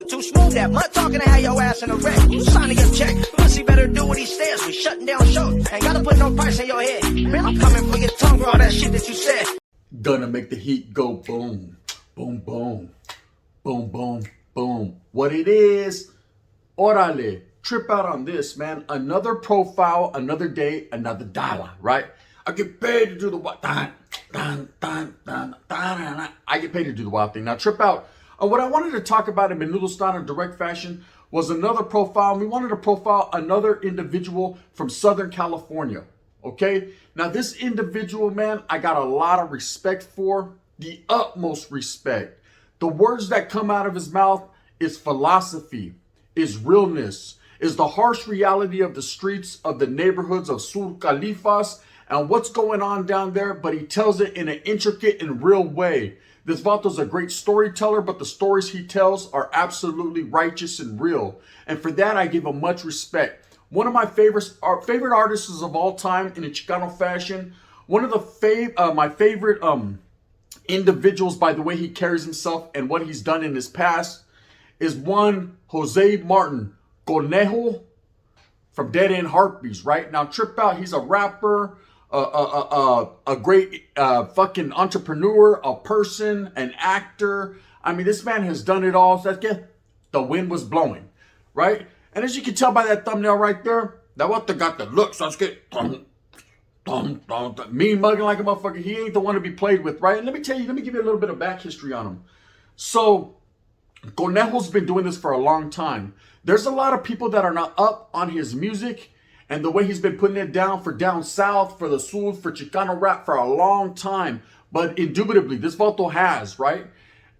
Too smooth that mud talking to have your ass in a wreck. Who's signing your check? Pussy better do what he says. We shutting down shows. Ain't gotta put no price in your head. Man, I'm coming for your tongue for all that shit that you said. Gonna make the heat go boom, boom, boom, boom, boom, boom. What it is, orale, trip out on this, man. Another profile, another day, another dollar, right? I get paid to do the what? I get paid to do the wild thing. Now, trip out. What I wanted to talk about in Menudo style in direct fashion was another profile. We wanted to profile another individual from Southern California. Okay, now this individual, man, I got a lot of respect for, the utmost respect. The words that come out of his mouth is philosophy, is realness, is the harsh reality of the streets of the neighborhoods of Sur Califas and what's going on down there, but he tells it in an intricate and real way. This Vato's a great storyteller, but the stories he tells are absolutely righteous and real. And for that, I give him much respect. One of my favorite artists of all time in a Chicano fashion. One of the my favorite individuals by the way he carries himself and what he's done in his past is one Jose Martin, Conejo from Dead End Harpies. Right now, trip out. He's a rapper, a great fucking entrepreneur, a person, an actor. I mean, this man has done it all. So the wind was blowing, right? And as you can tell by that thumbnail right there, that what got the looks. So mean mugging like a motherfucker. He ain't the one to be played with, right? And let me give you a little bit of back history on him. So Conejo's been doing this for a long time. There's a lot of people that are not up on his music and the way he's been putting it down for down south, for the sur, for Chicano rap for a long time. But indubitably, this Vato has, right?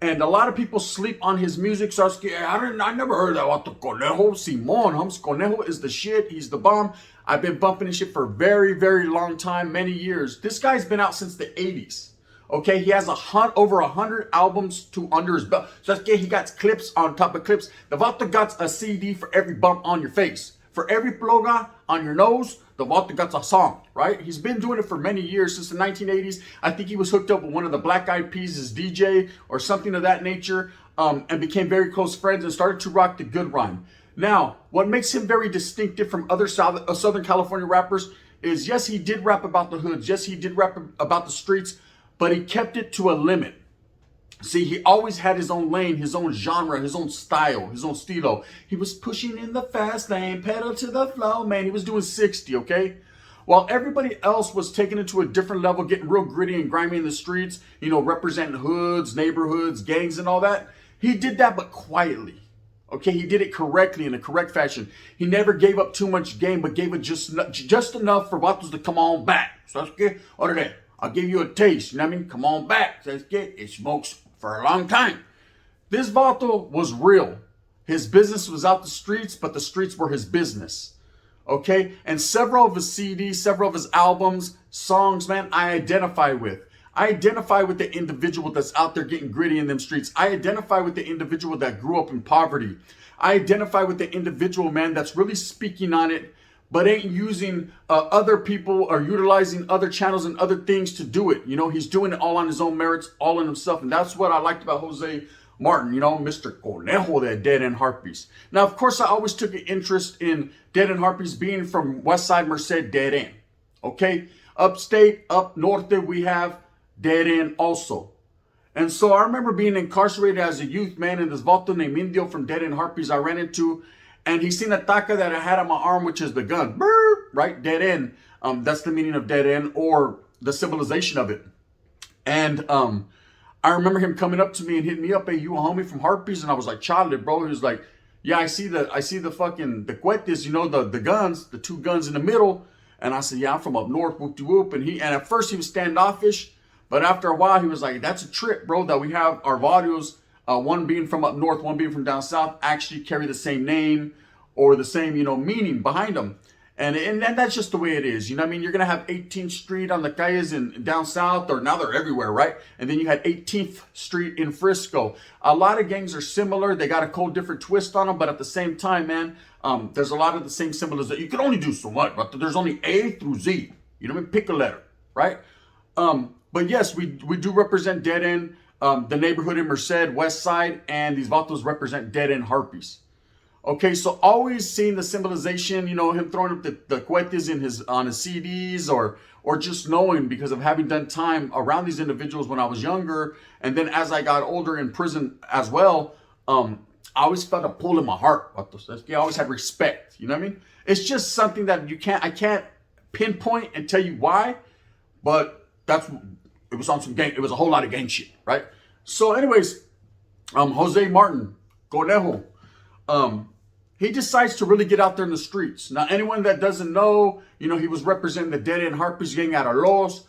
And a lot of people sleep on his music. So I never heard that Vato Conejo. Simon, Hums Conejo is the shit. He's the bomb. I've been bumping this shit for a very, very long time, many years. This guy's been out since the 80s. Okay, he has over 100 albums under his belt. So he got clips on top of clips. The Vato got a CD for every bump on your face. For every ploga on your nose, the Vato got a song, right? He's been doing it for many years, since the 1980s. I think he was hooked up with one of the Black Eyed Peas as DJ or something of that nature, and became very close friends and started to rock the good rhyme. Now, what makes him very distinctive from other Southern California rappers is, yes, he did rap about the hoods. Yes, he did rap about the streets, but he kept it to a limit. See, he always had his own lane, his own genre, his own style, his own stilo. He was pushing in the fast lane, pedal to the flow, man. He was doing 60, okay? While everybody else was taking it to a different level, getting real gritty and grimy in the streets, you know, representing hoods, neighborhoods, gangs and all that. He did that, but quietly. Okay, he did it correctly in a correct fashion. He never gave up too much game, but gave it just enough for Vatos to come on back. So that's good. I'll give you a taste. You know what I mean? Come on back. That's good. It smokes for a long time. This Vato was real. His business was out the streets, but the streets were his business. Okay? And several of his CDs, several of his albums, songs, man, I identify with. I identify with the individual that's out there getting gritty in them streets. I identify with the individual that grew up in poverty. I identify with the individual, man, that's really speaking on it, but ain't using other people or utilizing other channels and other things to do it. You know, he's doing it all on his own merits, all in himself. And that's what I liked about Jose Martin, you know, Mr. Conejo, that Dead End Harpies. Now, of course, I always took an interest in Dead End Harpies being from Westside Merced, Dead End. Okay? Upstate, up north there, we have Dead End also. And so I remember being incarcerated as a youth, man, and this Vato named Indio from Dead End Harpies I ran into. And he seen a taca that I had on my arm, which is the gun. Brr, right? Dead end. That's the meaning of dead end, or the symbolization of it. And I remember him coming up to me and hitting me up, hey, you a homie from Harpies? And I was like, Charlie, bro. He was like, yeah, I see the fucking, the cuetes, you know, the guns, the two guns in the middle. And I said, yeah, I'm from up north, whoop-de-whoop. And at first he was standoffish, but after a while he was like, that's a trip, bro, that we have our values, one being from up north, one being from down south, actually carry the same name or the same, you know, meaning behind them. And that's just the way it is. You know what I mean? You're going to have 18th Street on the calles in down south, or now they're everywhere, right? And then you had 18th Street in Frisco. A lot of gangs are similar. They got a cold different twist on them, but at the same time, man, there's a lot of the same symbolism. You can only do so much, but there's only A through Z. You know what I mean? Pick a letter, right? But yes, we do represent Dead End. the neighborhood in Merced, West Side, and these vatos represent dead end harpies. Okay, so always seeing the symbolization, you know, him throwing up the cohetes on his CDs, or just knowing because of having done time around these individuals when I was younger, and then as I got older in prison as well, I always felt a pull in my heart. I always had respect. You know what I mean? It's just something that I can't pinpoint and tell you why, but it was on some gang. It was a whole lot of gang shit, right? So, anyways, Jose Martin Conejo, he decides to really get out there in the streets. Now, anyone that doesn't know, you know, he was representing the Dead End Harpies gang out of Los,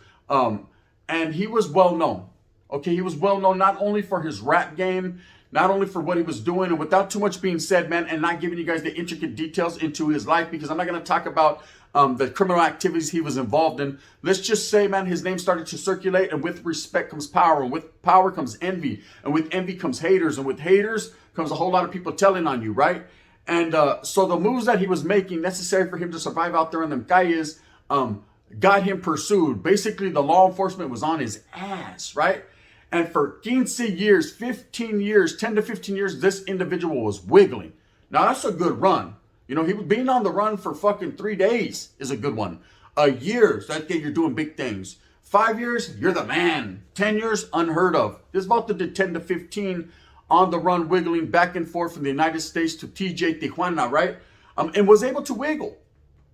and he was well known. Okay, he was well known not only for his rap game, not only for what he was doing, and without too much being said, man, and not giving you guys the intricate details into his life, because I'm not going to talk about the criminal activities he was involved in. Let's just say, man, his name started to circulate, and with respect comes power, and with power comes envy, and with envy comes haters, and with haters comes a whole lot of people telling on you, right? And so the moves that he was making necessary for him to survive out there in them calles got him pursued. Basically, the law enforcement was on his ass, right? And for 15 years, 10 to 15 years, this individual was wiggling. Now, that's a good run. You know, he was being on the run for fucking 3 days is a good one. A year, so that you're doing big things. 5 years, you're the man. 10 years, unheard of. This Vato did 10 to 15 on the run, wiggling back and forth from the United States to TJ Tijuana, right? And was able to wiggle.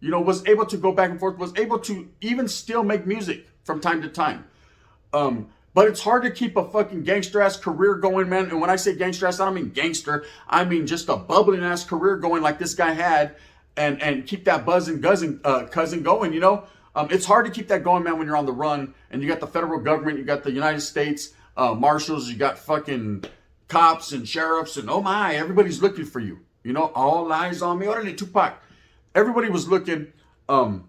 You know, was able to go back and forth, was able to even still make music from time to time. But it's hard to keep a fucking gangster-ass career going, man. And when I say gangster-ass, I don't mean gangster. I mean just a bubbling-ass career going like this guy had, and keep that buzzing cousin going, you know? It's hard to keep that going, man, when you're on the run. And you got the federal government, you got the United States marshals, you got fucking cops and sheriffs, and oh my, everybody's looking for you. You know, all eyes on me. Orale, Tupac. Everybody was looking. And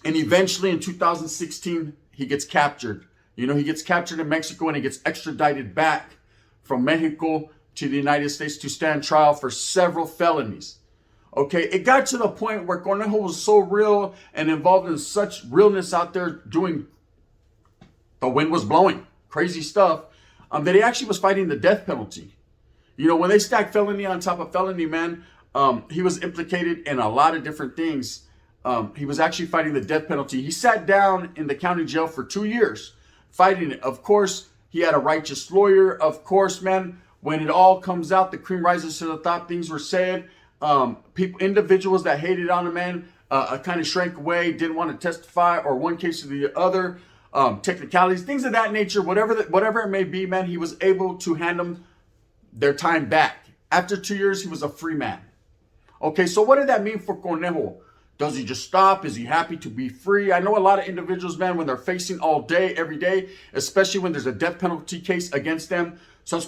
eventually in 2016, he gets captured. You know, he gets captured in Mexico and he gets extradited back from Mexico to the United States to stand trial for several felonies. Okay, it got to the point where Conejo was so real and involved in such realness out there doing, the wind was blowing, crazy stuff, that he actually was fighting the death penalty. You know, when they stack felony on top of felony, man, he was implicated in a lot of different things. He was actually fighting the death penalty. He sat down in the county jail for 2 years fighting it. Of course, he had a righteous lawyer. Of course, man, when it all comes out, the cream rises to the top, things were said. Individuals that hated on him, man, kind of shrank away, didn't want to testify, or one case to the other. Technicalities, things of that nature, whatever it may be, man, he was able to hand them their time back. After 2 years, he was a free man. Okay, so what did that mean for Conejo? Does he just stop? Is he happy to be free? I know a lot of individuals, man, when they're facing all day, every day, especially when there's a death penalty case against them, so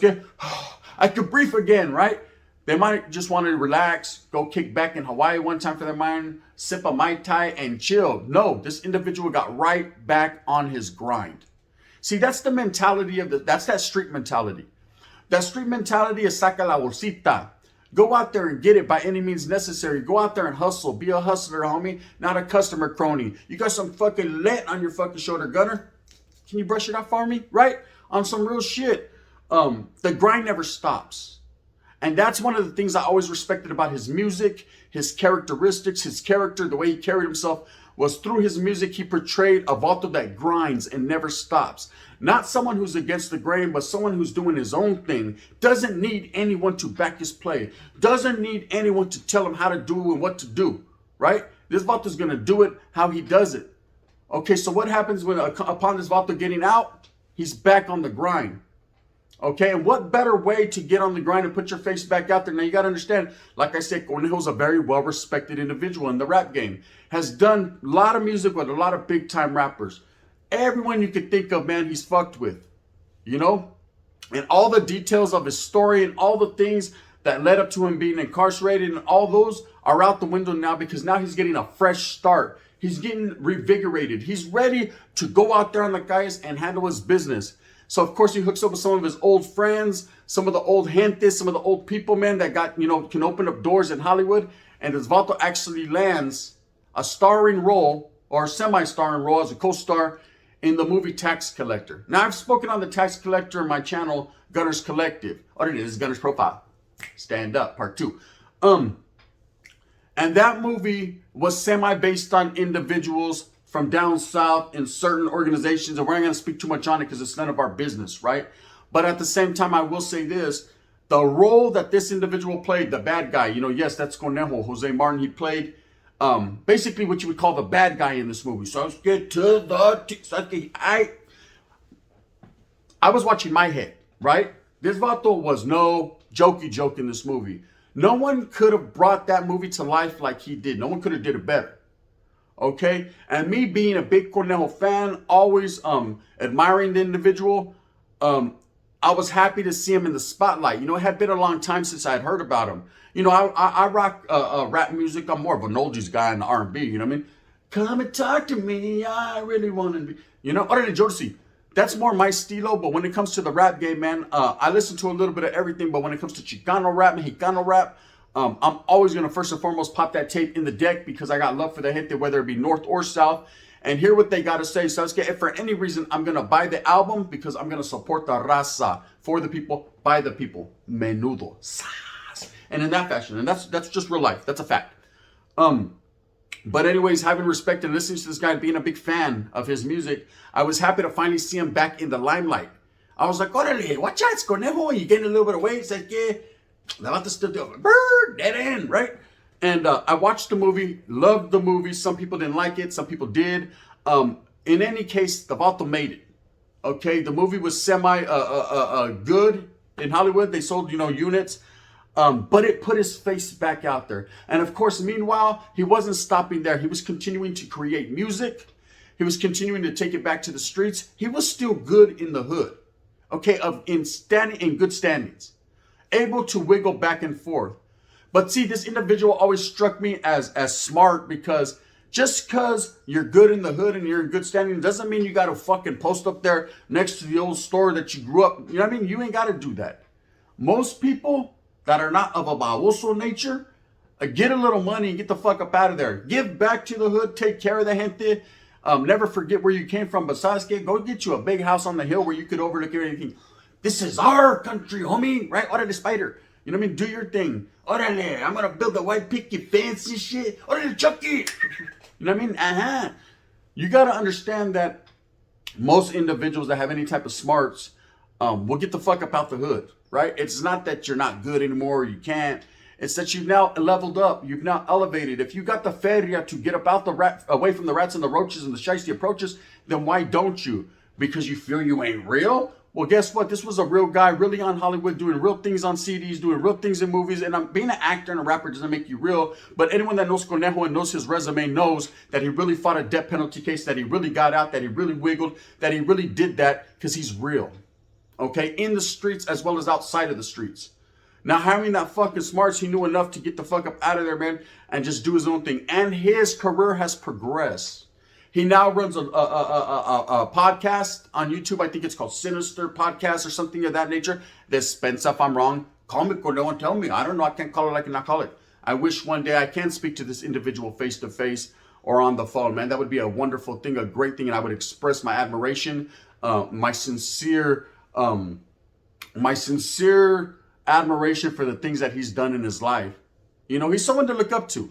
I could breathe again, right? They might just want to relax, go kick back in Hawaii one time for their mind, sip a Mai Tai and chill. No, this individual got right back on his grind. See, that's the mentality that's that street mentality. That street mentality is saca la bolsita. Go out there and get it by any means necessary. Go out there and hustle. Be a hustler, homie, not a customer crony. You got some fucking lead on your fucking shoulder, Gunner. Can you brush it off for me? Right? On some real shit. The grind never stops. And that's one of the things I always respected about his music, his characteristics, his character, the way he carried himself, was through his music, he portrayed a vato that grinds and never stops. Not someone who's against the grain, but someone who's doing his own thing. Doesn't need anyone to back his play. Doesn't need anyone to tell him how to do and what to do, right? This vato's going to do it how he does it. Okay, so what happens when upon this vato getting out? He's back on the grind. Okay, and what better way to get on the grind and put your face back out there? Now, you got to understand, like I said, Conejo's a very well-respected individual in the rap game. Has done a lot of music with a lot of big-time rappers. Everyone you could think of, man, he's fucked with, you know? And all the details of his story and all the things that led up to him being incarcerated and all those are out the window now, because now he's getting a fresh start. He's getting revigorated. He's ready to go out there on the guys and handle his business. So, of course, he hooks up with some of his old friends, some of the old gentes, some of the old people, man, that got, you know, can open up doors in Hollywood. And Osvaldo actually lands a starring role or a semi-starring role as a co-star in the movie Tax Collector. Now, I've spoken on the Tax Collector on my channel, Gunners Collective. What it is Gunners Profile. Stand Up, Part 2. And that movie was semi-based on individuals from down south in certain organizations. And we're not going to speak too much on it because it's none of our business, right? But at the same time, I will say this. The role that this individual played, the bad guy, yes, that's Conejo, Jose Martin. He played basically what you would call the bad guy in this movie. So let's get to the... I was watching my head, right? This vato was no jokey joke in this movie. No one could have brought that movie to life like he did. No one could have did it better. Okay? And me being a big Conejo fan, always admiring the individual, I was happy to see him in the spotlight. It had been a long time since I had heard about him. I rock rap music. I'm more of an oldies guy in the R&B. You know what I mean? Come and talk to me. I really want to be. Other than Jodeci, that's more my stilo. But when it comes to the rap game, man, I listen to a little bit of everything. But when it comes to Chicano rap, Mexicano rap, I'm always going to first and foremost pop that tape in the deck because I got love for the gente, whether it be North or South. And hear what they got to say. So let's get it. For any reason, I'm going to buy the album because I'm going to support the raza. For the people, by the people. Menudo. And in that fashion. And that's just real life. That's a fact. But anyways, having respect and listening to this guy, being a big fan of his music, I was happy to finally see him back in the limelight. I was like, órale, watch out, it's Conejo. You getting a little bit of weight. It's like, yeah, the still do it. Bird, dead end, right? And I watched the movie, loved the movie. Some people didn't like it. Some people did. In any case, the vato made it. Okay, the movie was semi good in Hollywood. They sold, units. But it put his face back out there. And of course, meanwhile, he wasn't stopping there. He was continuing to create music. He was continuing to take it back to the streets. He was still good in the hood. Okay, in good standings. Able to wiggle back and forth. But see, this individual always struck me as smart because just because you're good in the hood and you're in good standing doesn't mean you got to fucking post up there next to the old store that you grew up. You know what I mean? You ain't got to do that. Most people that are not of a baboso nature, get a little money and get the fuck up out of there. Give back to the hood. Take care of the gente. Never forget where you came from. Besides, go get you a big house on the hill where you could overlook everything. This is our country, homie. Right? Orale, spider. You know what I mean? Do your thing. Orale, I'm going to build a white picket fence and shit. Orale, Chucky. You know what I mean? You got to understand that most individuals that have any type of smarts will get the fuck up out the hood. Right? It's not that you're not good anymore, or you can't. It's that you've now leveled up. You've now elevated. If you got the feria to get up out the away from the rats and the roaches and the shiesty approaches, then why don't you? Because you feel you ain't real? Well, guess what? This was a real guy, really on Hollywood, doing real things on CDs, doing real things in movies. And being an actor and a rapper doesn't make you real. But anyone that knows Conejo and knows his resume knows that he really fought a death penalty case, that he really got out, that he really wiggled, that he really did that because he's real. Okay, in the streets as well as outside of the streets. Now, having that fucking smarts, he knew enough to get the fuck up out of there, man, and just do his own thing. And his career has progressed. He now runs a podcast on YouTube. I think it's called Sinister Podcast or something of that nature. Dispensa if I'm wrong. Call me, Conejo, and tell me. I don't know. I can't call it like I cannot call it. I wish one day I can speak to this individual face to face or on the phone, man. That would be a wonderful thing, a great thing, and I would express my admiration, my sincere admiration for the things that he's done in his life. He's someone to look up to.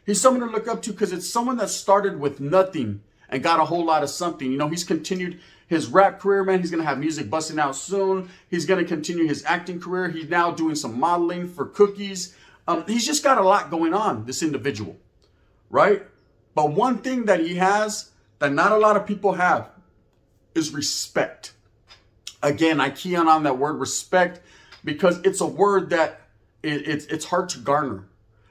He's someone to look up to because it's someone that started with nothing and got a whole lot of something. He's continued his rap career, man. He's going to have music busting out soon. He's going to continue his acting career. He's now doing some modeling for cookies. He's just got a lot going on, this individual, right? But one thing that he has that not a lot of people have is respect. Again, I key on that word respect because it's a word that it's hard to garner.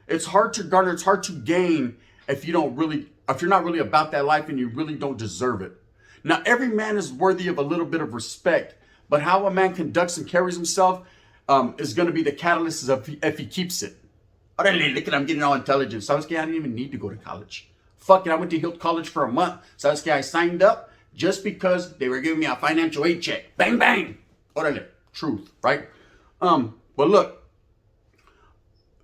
It's hard to garner. It's hard to gain if you're not really about that life and you really don't deserve it. Now, every man is worthy of a little bit of respect, but how a man conducts and carries himself is going to be the catalyst if he keeps it. Orale, look at I'm getting all intelligent. Sabes que I didn't even need to go to college. Fuck it, I went to Hilt College for a month. Sabes que I signed up just because they were giving me a financial aid check. Bang, bang. Orale. Truth, right? But look,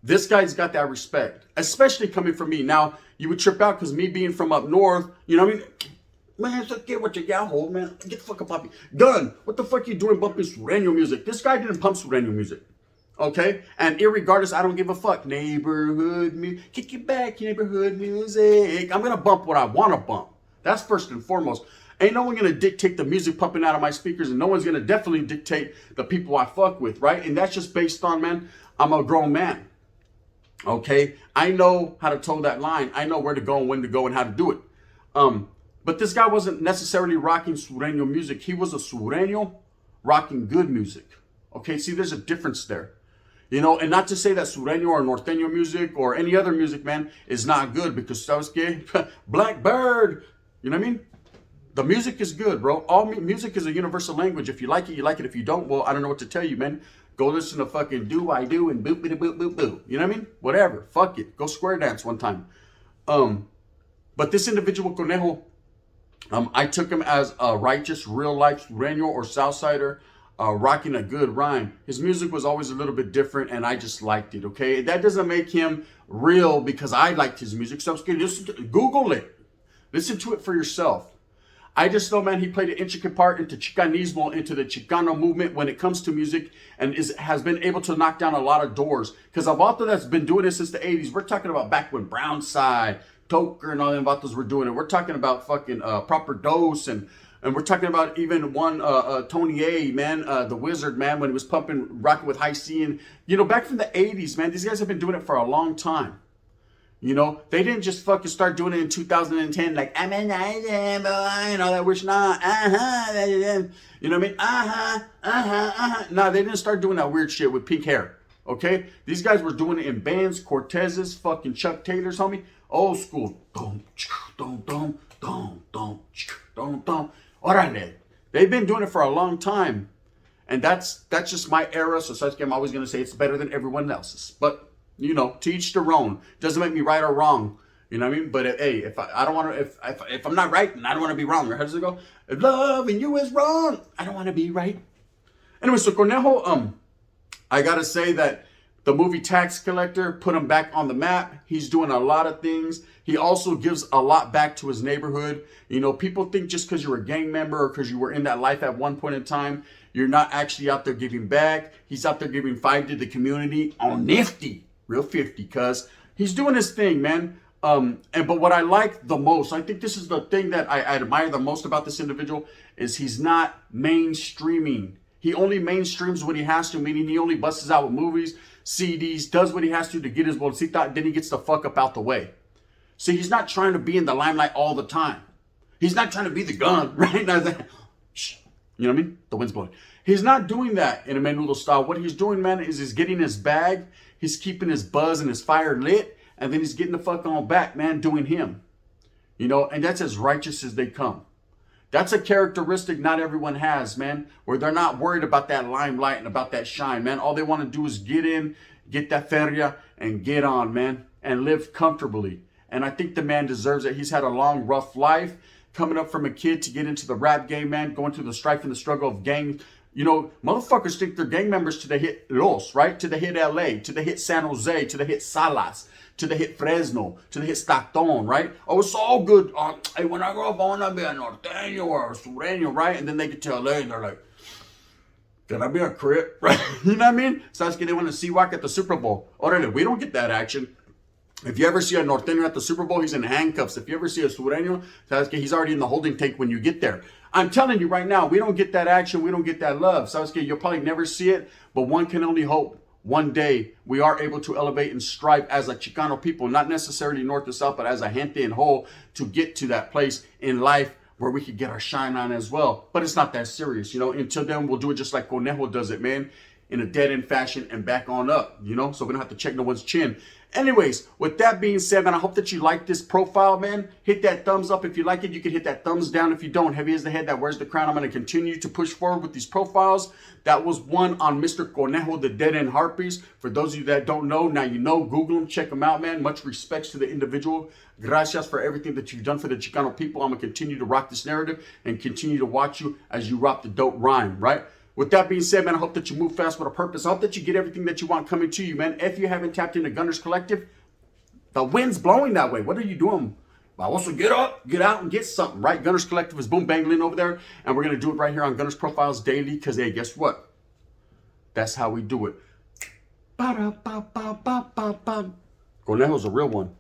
this guy's got that respect, especially coming from me. Now, you would trip out because me being from up north, you know what I mean? Man, it's okay with your yaho, man. Get the fuck up, Poppy. Gun, what the fuck you doing bumping Sureño music? This guy didn't pump Sureño music. Okay? And irregardless, I don't give a fuck. Neighborhood music. Kick it back, neighborhood music. I'm going to bump what I want to bump. That's first and foremost. Ain't no one going to dictate the music pumping out of my speakers, and no one's going to definitely dictate the people I fuck with, right? And that's just based on, man, I'm a grown man. Okay? I know how to toe that line. I know where to go and when to go and how to do it. But this guy wasn't necessarily rocking Sureño music. He was a Sureño rocking good music. Okay, see, there's a difference there. You know, and not to say that Sureño or Norteño music or any other music, man, is not good, because, ¿sabes qué? Blackbird, you know what I mean? The music is good, bro. All music is a universal language. If you like it, you like it. If you don't, well, I don't know what to tell you, man. Go listen to fucking Do I Do and Boop Boop Boop Boop Boop. You know what I mean? Whatever. Fuck it. Go square dance one time. But this individual, Conejo, I took him as a righteous, real-life Sureño or Southsider, rocking a good rhyme. His music was always a little bit different, and I just liked it, okay? That doesn't make him real because I liked his music. So Google it. Listen to it for yourself. I just know, man, he played an intricate part into Chicanismo, into the Chicano movement when it comes to music, and has been able to knock down a lot of doors. Because a vato that's been doing this since the 80s, we're talking about back when Brownside, Toker, and all them vatos were doing it. We're talking about fucking Proper Dose, and we're talking about even one Tony A, man, the Wizard, man, when he was pumping, rocking with High C. And, you know, back from the 80s, man, these guys have been doing it for a long time. You know, they didn't just fucking start doing it in 2010, like, I'm an island boy, and all that wish, nah, you know what I mean? Nah, they didn't start doing that weird shit with pink hair, okay? These guys were doing it in bands, Cortezes, fucking Chuck Taylors, homie, old school. Orale. They've been doing it for a long time, and that's just my era, so I'm always going to say it's better than everyone else's, but you know, to each their own. Doesn't make me right or wrong. You know what I mean? But hey, if I don't want to, if I'm not right, then I don't want to be wrong. Or how does it go? If loving you is wrong, I don't want to be right. Anyway, so Conejo, I gotta say that the movie Tax Collector put him back on the map. He's doing a lot of things. He also gives a lot back to his neighborhood. You know, people think just because you're a gang member or because you were in that life at one point in time, you're not actually out there giving back. He's out there giving 5 to the community on nifty. Real 50, cuz he's doing his thing, man. But what I like the most, I think this is the thing that I admire the most about this individual, is he's not mainstreaming. He only mainstreams when he has to, meaning he only busts out with movies, CDs, does what he has to get his bolsita, then he gets the fuck up out the way. See, he's not trying to be in the limelight all the time. He's not trying to be the gun, right? You know what I mean? The wind's blowing. He's not doing that in a Menudo style. What he's doing, man, is he's getting his bag. He's keeping his buzz and his fire lit, and then he's getting the fuck on back, man, doing him. You know, and that's as righteous as they come. That's a characteristic not everyone has, man, where they're not worried about that limelight and about that shine, man. All they want to do is get in, get that feria, and get on, man, and live comfortably. And I think the man deserves it. He's had a long, rough life, coming up from a kid to get into the rap game, man, going through the strife and the struggle of gang. You know, motherfuckers think they're gang members till they hit Los, right? Till they hit LA, till they hit San Jose, till they hit Salas, till they hit Fresno, till they hit Stockton, right? Oh, it's all good. Hey, when I grow up, I want to be a Norteño or a Sureño, right? And then they get to LA and they're like, can I be a Crip? Right? You know what I mean? So they want to see Walk at the Super Bowl. Orale, we don't get that action. If you ever see a Norteño at the Super Bowl, he's in handcuffs. If you ever see a Sureño, he's already in the holding tank when you get there. I'm telling you right now, we don't get that action. We don't get that love. Sasuke, you'll probably never see it, but one can only hope one day we are able to elevate and strive as a Chicano people, not necessarily north to south, but as a gente and whole, to get to that place in life where we could get our shine on as well. But it's not that serious, you know. Until then, we'll do it just like Conejo does it, man, in a dead-end fashion and back on up, you know, so we don't have to check no one's chin. Anyways, with that being said, man, I hope that you like this profile, man. Hit that thumbs up if you like it. You can hit that thumbs down if you don't. Heavy as the head that wears the crown. I'm going to continue to push forward with these profiles. That was one on Mr. Conejo, the Dead End Harpies. For those of you that don't know, now you know. Google him. Check him out, man. Much respects to the individual. Gracias for everything that you've done for the Chicano people. I'm going to continue to rock this narrative and continue to watch you as you rock the dope rhyme, right? With that being said, man, I hope that you move fast with a purpose. I hope that you get everything that you want coming to you, man. If you haven't tapped into Gunners Collective, the wind's blowing that way. What are you doing? Also, get up, get out, and get something, right? Gunners Collective is boom bangling over there, and we're gonna do it right here on Gunners Profiles Daily. Cause hey, guess what? That's how we do it. Ba-da-ba-ba-ba-ba-ba. Conejo's a real one.